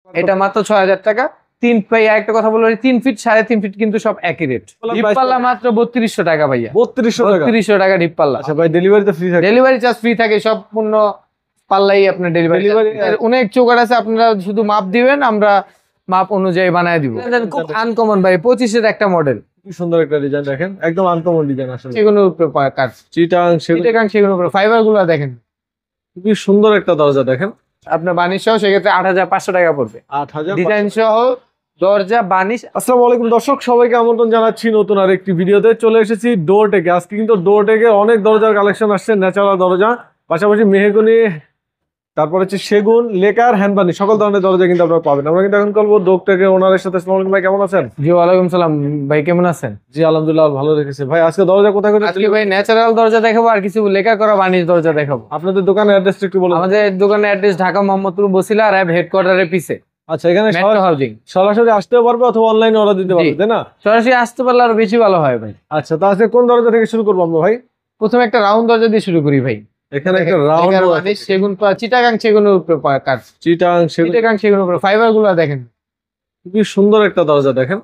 এটা মাত্র ৬০০০ টাকা। একটা কথা বলবো, 3 ফিট 3.5 ফিট কিন্তু সব একই রেট। ডিপ পাল্লা মাত্র ৩২০০ টাকা ভাইয়া। ৩২০০ টাকা ডিপ পাল্লা। আচ্ছা ভাই, ডেলিভারি তো ফ্রি থাকে? ডেলিভারি চার্জ ফ্রি থাকে, সম্পূর্ণ পাল্লাই আপনার ডেলিভারি। অনেক চৌকাট আছে, আপনারা শুধু মাপ দিবেন, আমরা মাপ অনুযায়ী বানায় দিব। খুব আনকমন ভাই, 25-এর একটা মডেল। কি সুন্দর একটা ডিজাইন দেখেন, একদম আনকমন ডিজাইন আসলে। সেগুলোর উপরে কাজ, চিটাং সেগুলোর উপরে ফাইবার গুলো দেখেন। খুবই সুন্দর একটা দরজা দেখেন। আপনার বানিশ সহ সেক্ষেত্রে ৮৫০০ টাকা পড়বে। ৮০০০ ডিজাইন সহ দরজা বানিশ। আসসালামু আলাইকুম দর্শক, সবাইকে আমন্ত্রণ জানাচ্ছি নতুন আরেকটি ভিডিওতে। চলে এসেছি ডোর টেকে। আজকে কিন্তু ডোর টেকে অনেক দরজার কালেকশন আসছে, ন্যাচারাল দরজা, পাশাপাশি মেহগনি, তারপর হচ্ছে সেগুন, লেকার, হ্যান্ডবানি, সকল ধরনের দরজা কিন্তু আপনারা পাবেন। আমরা কিন্তু এখন করবো ডোর টেকে ওনারের সাথে। আসসালামু আলাইকুম ভাই, কেমন আছেন? জি ওয়ালাইকুম সালাম ভাই, কেমন আছেন? জি আলহামদুলিল্লাহ, ভালো রেখেছে ভাই। আজকে দরজা কোথায় কোথায়? আজকে ভাই ন্যাচারাল দরজা দেখাবো আর কিছু লেকার করা বানিশ দরজা দেখাবো। আপনাদের দোকানের অ্যাড্রেসটা একটু বলুন। আমাদের দোকানের অ্যাড্রেস ঢাকা মোহাম্মদপুর বসিলা আর হেডকোয়ার্টারের পিছে। আচ্ছা, এখানে হাউজিং। সরাসরি আসতেও পারবে অথবা অনলাইনে অর্ডার দিতে পারবে, তাই না? সরাসরি আসতে পারলে আরো বেশি ভালো হয় ভাই। আচ্ছা, তো আজকে কোন দরজা থেকে শুরু করবো আমরা ভাই? প্রথমে একটা রাউন্ড দরজা দিয়ে শুরু করি ভাই। এখানে একটা রাউন্ড বানিশ, সেগুন, চিটাগাং সেগুনের উপরে কাজ। চিটাগাং সেগুনের উপরে ফাইবার গুলো দেখেন। খুবই সুন্দর একটা দরজা দেখেন,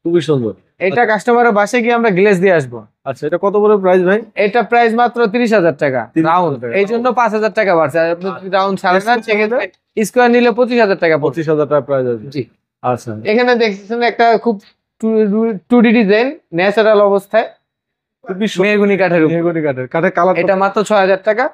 খুবই সুন্দর। এটা কাস্টমারের বাসায় গিয়ে আমরা গ্লেজ দিয়ে আসবো। আচ্ছা, এটা কত করে প্রাইস ভাই? এটা প্রাইস মাত্র ৩০০০০ টাকা রাউন্ড, এই জন্য ৫০০০ টাকা বাড়ছে। আর আপনি রাউন্ড ছাড়েন না, সেক্ষেত্রে স্কোয়ার নিলে ২৫০০০ টাকা। ২৫০০০ টাকা প্রাইস আছে। জি আচ্ছা, এখানে দেখছেন একটা খুব 2D ডিজাইন, ন্যাচারাল অবস্থায়, মেহগনি কাঠের কাঠের কালার। এটা মাত্র ৬০০০ টাকা।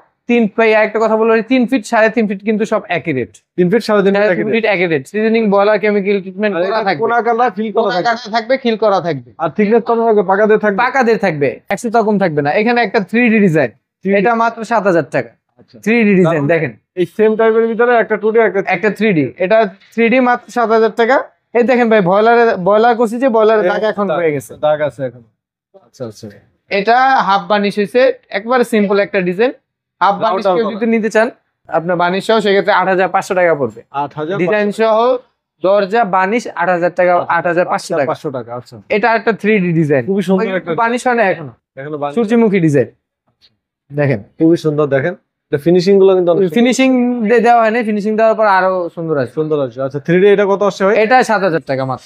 একটা কথা বলবো, 3 ফিট 3.5 ফিট কিন্তু সব একই রেট। 3 ফিট 3.5 ফিট একই rate. Seasoning, boiler, chemical treatment করা থাকবে, কোনা কাটা ফিল করা থাকবে, খিল করা থাকবে। আর থিকনেস কত থাকবে? পাকাদের থাকবে, পাকাদের থাকবে, 100 কম থাকবে না। এখানে একটা 3D ডিজাইন, এটা মাত্র ৭০০০ টাকা। 3D ডিজাইন দেখেন, এই সেম টাইপের ভিতরে একটা 2D একটা 3D, এটা 3D মাত্র ৭০০০ টাকা। এই দেখেন ভাই, বয়লার করছি যে বয়লারের দাগ এখন হয়ে গেছে, দাগ আছে এখন। আচ্ছা আচ্ছা, এটা হাফ বানিশ হয়েছে, একবারে সিম্পল একটা ডিজাইন। হাফ বানিশ কেউ যদি নিতে চান আপনার বানিশ সহ, সেক্ষেত্রে ৮৫০০ টাকা পড়বে। ৮০০০ ডিজাইন সহ দরজা বানিশ ৮০০০ টাকা, ৮৫০০ টাকা। ৫০০ টাকা। আচ্ছা, এটা একটা 3D ডিজাইন, খুবই সুন্দর একটা বানিশ হয় না এখনো, এখনো সূর্যমুখী ডিজাইন দেখেন, খুবই সুন্দর দেখেন। ফিনিশিং গুলো কিন্তু ফিনিশিং দেওয়া হয়নি, ফিনিশিং দেওয়ার পর আরো সুন্দর আছে, সুন্দর আছে। আচ্ছা, 3D এটা কত আসছে ভাই? এটা ৭০০০ টাকা মাত্র।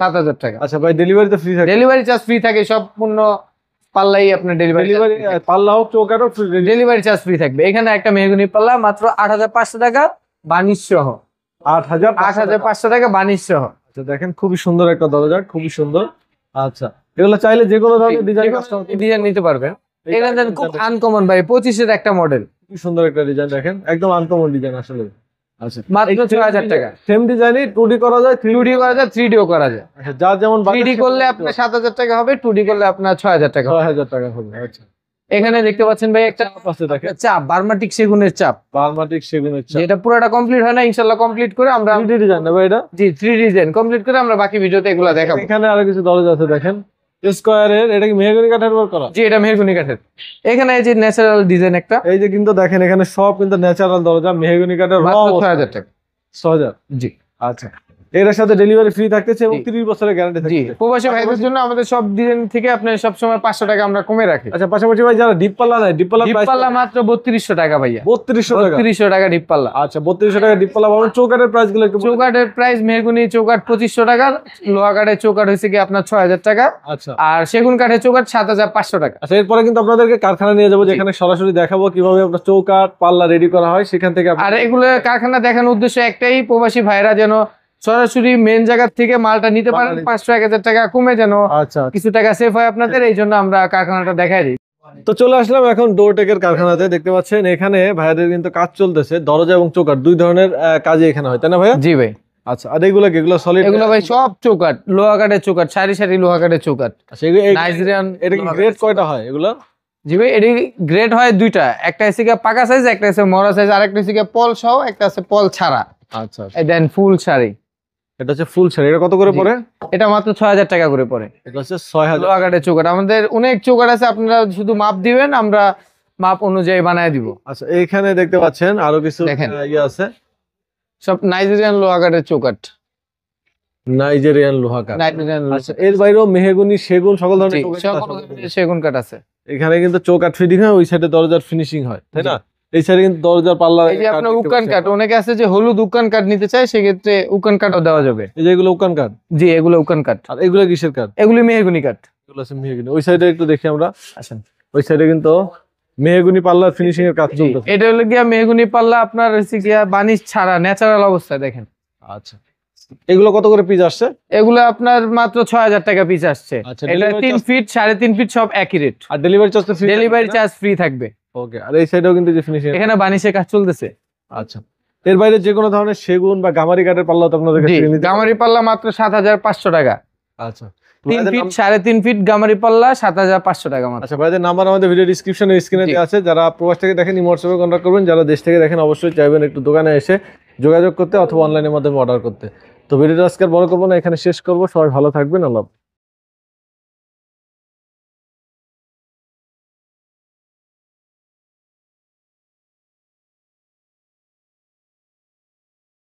৭০০০ টাকা। আচ্ছা ভাই, ডেলিভারি তো ফ্রি থাকে? ডেলিভারি চার্জ ফ্রি থাকে, সম্পূর্ণ পাল্লাই আপনার ডেলিভারি পাল্লা হোক চৌকাট হোক, ডেলিভারি চার্জ ফ্রি থাকবে। এখানে একটা মেহগনি পাল্লা মাত্র ৮৫০০ টাকা বানিশ সহ। ৮৫০০ টাকা বানিশ সহ। আচ্ছা দেখেন, খুবই সুন্দর একটা দরজা, খুবই সুন্দর। আচ্ছা, এগুলো চাইলে যে কোনো ধরনের ডিজাইন নিতে পারবেন। এটা খুব আনকমন ভাই, 25-এর একটা মডেল। খুব সুন্দর একটা ডিজাইন দেখেন, একদম আনকমন ডিজাইন আসলে। আচ্ছা, মাত্র ৬০০০ টাকা। সেম ডিজাইনই 2D করা যায়, 2D করা যায়, 3D ও করা যায়। আচ্ছা, যার যেমন 3D করলে আপনার ৭০০০ টাকা হবে, 2D করলে আপনার ৬০০০ টাকা। ৬০০০ টাকা হবে। আচ্ছা, এখানে দেখতে পাচ্ছেন ভাই একটা চাপ, বার্মাটিক সেগুনের চাপ, বার্মাটিক সেগুনের চাপ। এটা পুরোটা কমপ্লিট হয় না, ইনশাআল্লাহ কমপ্লিট করে আমরা 3D ডিজাইন নেব এটা। জি 3D ডিজাইন কমপ্লিট করে আমরা বাকি ভিডিওতে এগুলো দেখাবো। এখানে আরো কিছু দরজা আছে দেখেন, স্কয়ারের। এটা কি মেহগনি কাঠের উপর করা? জি, এটা মেহগনি কাঠের। এখানে এই যে ন্যাচারাল ডিজাইন একটা, এই যে কিন্তু দেখেন, এখানে সব কিন্তু ন্যাচারাল দরজা, মেহগনি কাঠের। ৬০০০ টাকা। ৬০০০ জি। আচ্ছা, এর সাথে ডেলিভারি ফ্রি থাকতেছে এবং 30 বছরের গ্যারান্টি থাকছে। জি, প্রবাসী ভাইদের জন্য আমাদের সব ডিজাইন থেকে আপনি সব সময় ৫০০ টাকা আমরা কমে রাখি। আচ্ছা, পাশাপাশি ভাই যারা ডিপ পাল্লা নেয়, ডিপ পাল্লা মাত্র ৩২০০ টাকা ভাইয়া। ৩২০০ টাকা। ৩২০০ টাকা ডিপ পাল্লা। আচ্ছা, ৩২০০ টাকা ডিপ পাল্লা পাবেন। চৌকাটের প্রাইস গুলো একটু। চৌকাটের প্রাইস, মেহগনি চৌকাট ২৫০০ টাকা, লোহা কাঠের চৌকাট হয়েছে কি আপনার ৬০০০ টাকা। আচ্ছা, আর সেগুন কাঠের চৌকাট ৭৫০০ টাকা। আচ্ছা, এরপরে কিন্তু আপনাদেরকে কারখানা নিয়ে যাবো, যেখানে সরাসরি দেখাবো কিভাবে আপনার চৌকাট পাল্লা রেডি করা হয়, সেখান থেকে। আর এগুলো কারখানা দেখানোর উদ্দেশ্য একটাই, প্রবাসী ভাইরা যেন সরাসরি মেন জায়গা থেকে মালটা নিতে পারেন, ৫০০-১০০০ টাকা কমে যেন আচ্ছা কিছু টাকা সেভ হয় আপনাদের, এই জন্য আমরা কারখানাটা দেখাই দিই। তো চলে আসলাম এখন ডোর টেকের কারখানাতে। দেখতে পাচ্ছেন এখানে ভাইয়াদের কিন্তু কাজ চলতেছে, দরজা এবং চৌকাট দুই ধরনের কাজই এখানে হয়, তাই না ভাইয়া? জি ভাই। আচ্ছা, আর এগুলো সলিড? এগুলো ভাই সব চৌকাট, লোহা কাঠের চৌকাট, সারি সারি লোহা কাঠের চৌকাট। নাইজেরিয়ান। এটা কি গ্রেড কয়টা হয় এগুলো? জি ভাই, এটি গ্রেড হয় দুইটা, একটা আছে পাকা সাইজ, একটা আছে মরা সাইজ, আর একটা আছে পল সহ, একটা আছে পল ছাড়া। আচ্ছা, দেন ফুল শাড়ি। এটা হচ্ছে ফুল শাড়ি। এটা কত করে পড়ে? এটা মাত্র ৬০০০ টাকা করে পড়ে। এটা হচ্ছে ৬০০০। লোহা কাঠের চৌকাট, আমাদের অনেক চৌকাট আছে, আপনারা শুধু মাপ দিবেন, আমরা মাপ অনুযায়ী বানায় দিব। আচ্ছা, এইখানে দেখতে পাচ্ছেন আরো কিছু ইয়ে আছে, সব নাইজেরিয়ান লোহা কাঠের চৌকাট। নাইজেরিয়ান লোহা কাঠ। আচ্ছা, এর বাইরেও মেহগনি, সেগুন, সকল ধরনের সেগুন কাঠ আছে। এখানে কিন্তু চৌকাঠ ফিটিং হয়, ওই সাইডে দরজার ফিনিশিং হয়, তাই না? এই সাইডে কিন্তু দরজার পাল্লা এই যে আপনার উকান কাঠ, অনেকে আছে যে হলুদ উকান কাঠ নিতে চায়, সেক্ষেত্রে উকান কাঠও দেওয়া যাবে। এই যে এগুলো উকান কাঠ, জি এগুলো উকান কাঠ। আর এগুলো কিসের কাঠ? এগুলি মেহগনি কাঠ। এগুলো আছে মেহগনি। ওই সাইডে একটু দেখি আমরা, আসেন। ওই সাইডে কিন্তু মেহগনি পাল্লার ফিনিশিং এর কাজ চলতেছে। এটা হলো গিয়া মেহগনি পাল্লা, আপনার হচ্ছে গিয়া বানিশ ছাড়া ন্যাচারাল অবস্থায় দেখেন। আচ্ছা, এগুলো কত করে পিস আসছে? এগুলো আপনার মাত্র ৬০০০ টাকা পিস আসছে। আচ্ছা, এটা 3 ফিট 3.5 ফিট সব একই রেট। আর ডেলিভারি চার্জ তো ফ্রি? ডেলিভারি চার্জ ফ্রি থাকবে। ওকে। আর এই সাইডেও কিন্তু যে ফিনিশিং, এখানে বানিশের কাজ চলতেছে। আচ্ছা, এর বাইরে যে কোনো ধরনের সেগুন বা গামারি কাঠের পাল্লা তো আপনাদের কাছে নিতে গামারি পাল্লা মাত্র ৭৫০০ টাকা। আচ্ছা, 3 ফিট 3.5 ফিট গামারি পাল্লা ৭৫০০ টাকা মাত্র। আচ্ছা, ভাইদের নাম্বার আমাদের ভিডিও ডেসক্রিপশনে স্ক্রিনে দেওয়া আছে। যারা প্রবাস থেকে দেখেন হোয়াটসঅ্যাপে কন্ট্যাক্ট করবেন, যারা দেশ থেকে দেখেন অবশ্যই চাইবেন একটু দোকানে এসে যোগাযোগ করতে অথবা অনলাইনের মাধ্যমে অর্ডার করতে। তো ভিডিওটা আজকে আর বড় করবো না, এখানে শেষ করবো। সবাই ভালো থাকবেন, আল্লাহ হাফেজ।